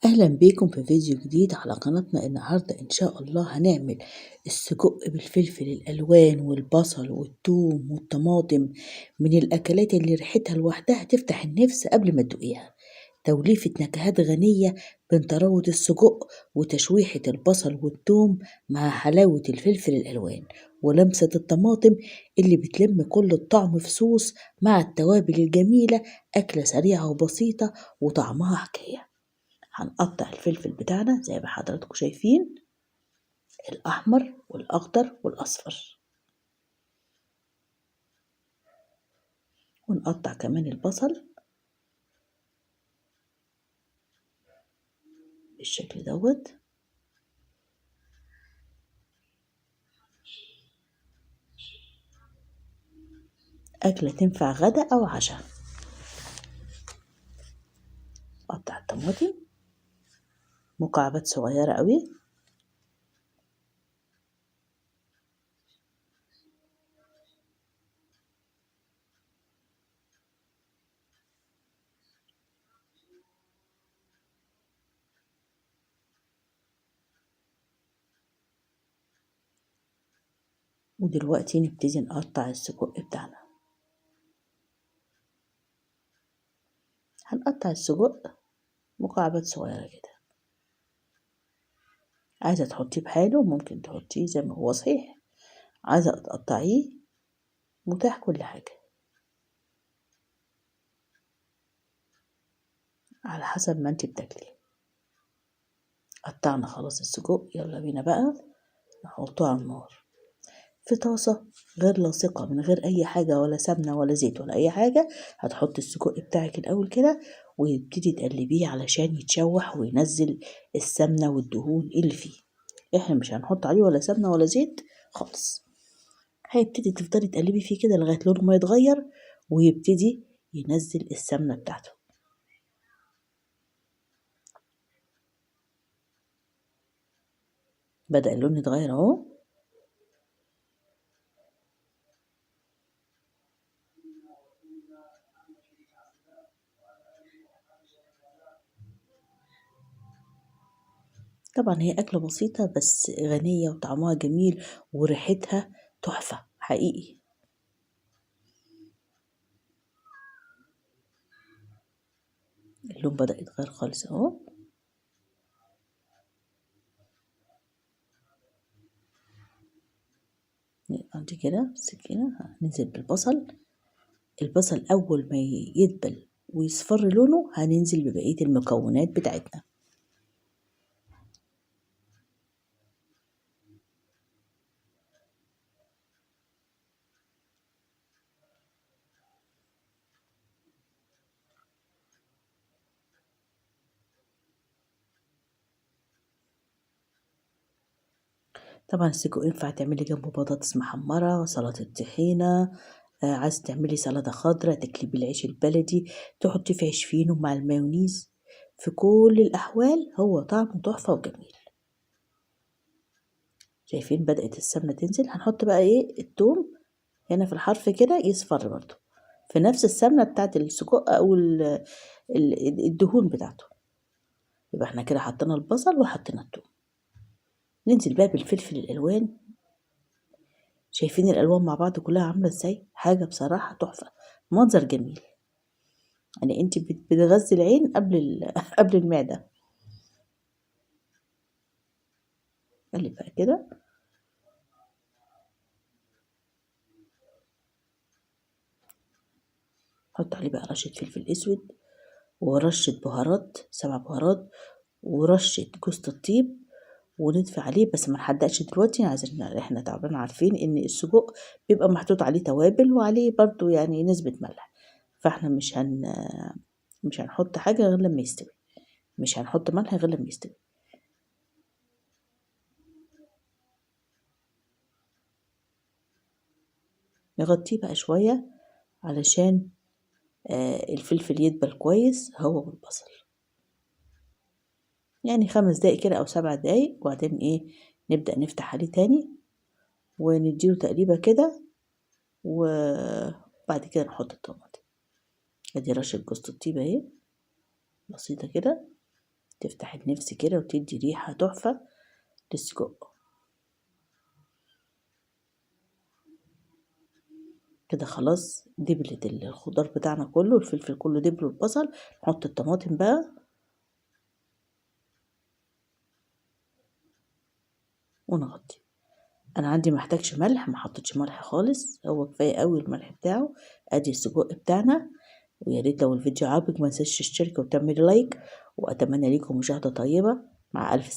أهلا بيكم في فيديو جديد على قناتنا. النهاردة إن شاء الله هنعمل السجق بالفلفل الألوان والبصل والثوم والطماطم، من الأكلات اللي ريحتها لوحدها تفتح النفس قبل ما تدوقيها. توليفة نكهات غنية بين طراوة السجق وتشويحة البصل والثوم مع حلاوة الفلفل الألوان ولمسة الطماطم اللي بتلم كل الطعم في صوص مع التوابل الجميلة. أكلة سريعة وبسيطة وطعمها حكاية. هنقطع الفلفل بتاعنا زي ما حضراتكم شايفين، الأحمر والأخضر والأصفر، ونقطع كمان البصل بالشكل دوت. أكلة تنفع غدا أو عشاء. قطع الطماطم مكعبات صغيرة قوي، ودلوقتي نبتدي نقطع السجق بتاعنا. هنقطع السجق مكعبات صغيرة كده، عايزة تحطيه بحاله ممكن تحطيه زي ما هو صحيح، عايزة تقطعيه متاح كل حاجة على حسب ما انت بتاكلي. قطعنا خلاص السجق، يلا بينا بقى نحطه على النار في طاسة غير لاصقة من غير أي حاجة ولا سمنة ولا زيت ولا أي حاجة. هتحط السجق بتاعك الأول كده وتبتدي تقلبيه علشان يتشوح وينزل السمنة والدهون اللي فيه. احنا مش هنحط عليه ولا سمنة ولا زيت خالص. هيبتدي تفضلي تقلبي فيه كده لغاية لونه ما يتغير ويبتدي ينزل السمنة بتاعته. بدأ اللون يتغير اهو. طبعا هي أكلة بسيطة بس غنية وطعمها جميل وريحتها تحفة حقيقي. اللون بدأ يتغير خالص اهو. عندي كده سكينة هننزل بالبصل. البصل أول ما يدبل ويصفر لونه هننزل ببقية المكونات بتاعتنا. طبعا السجق ينفع تعملي جنبه بطاطس محمرة، سلطة طحينة، عايز تعملي سلطة خضراء تاكلي بالعيش البلدي، تحطي في عيش فينو مع المايونيز. في كل الأحوال هو طعمه تحفة وجميل. شايفين بدأت السمنة تنزل، هنحط بقى ايه التوم هنا في الحرف كده يصفر برضو في نفس السمنة بتاعت السجق أو الدهون بتاعته. يبقى احنا كده حطينا البصل وحطينا التوم. ننزل بقى بالفلفل الألوان. شايفين الألوان مع بعض كلها عاملة ازاي؟ حاجة بصراحة تحفة، منظر جميل. يعني انت بتغذي العين قبل المعدة. قلب بقى كده. حط عليه بقى رشة فلفل اسود ورشة بهارات 7 بهارات ورشة جوز الطيب، ونطفي عليه بس ما نحدقش دلوقتي. عايزين احنا طبعا عارفين ان السجق بيبقى محطوط عليه توابل وعليه برضو يعني نسبة ملح، فاحنا مش هنحط حاجة غير لما يستوي، مش هنحط ملح غير لما يستوي. نغطيه بقى شوية علشان الفلفل يدبل كويس هو والبصل، يعني 5 دقايق كده او 7 دقايق، وبعدين ايه نبدأ نفتح عليه تاني ونديله تقليبة كده، وبعد كده نحط الطماطم. ادي رشة جوز الطيب اهي بسيطة كده، تفتح النفس كده وتدي ريحة تحفة للسجق. كده خلاص دبلت الخضار بتاعنا كله، الفلفل كله دبل والبصل. نحط الطماطم بقى ونغطي. انا عندي محتاجش ملح، ما حطيتش ملح خالص، هو كفايه قوي الملح بتاعه. ادي السجق بتاعنا. ويا ريت لو الفيديو عجبك ما تنساش تشتركي وتعملي لايك، واتمنى ليكم مشاهده طيبه. مع الف سلامه.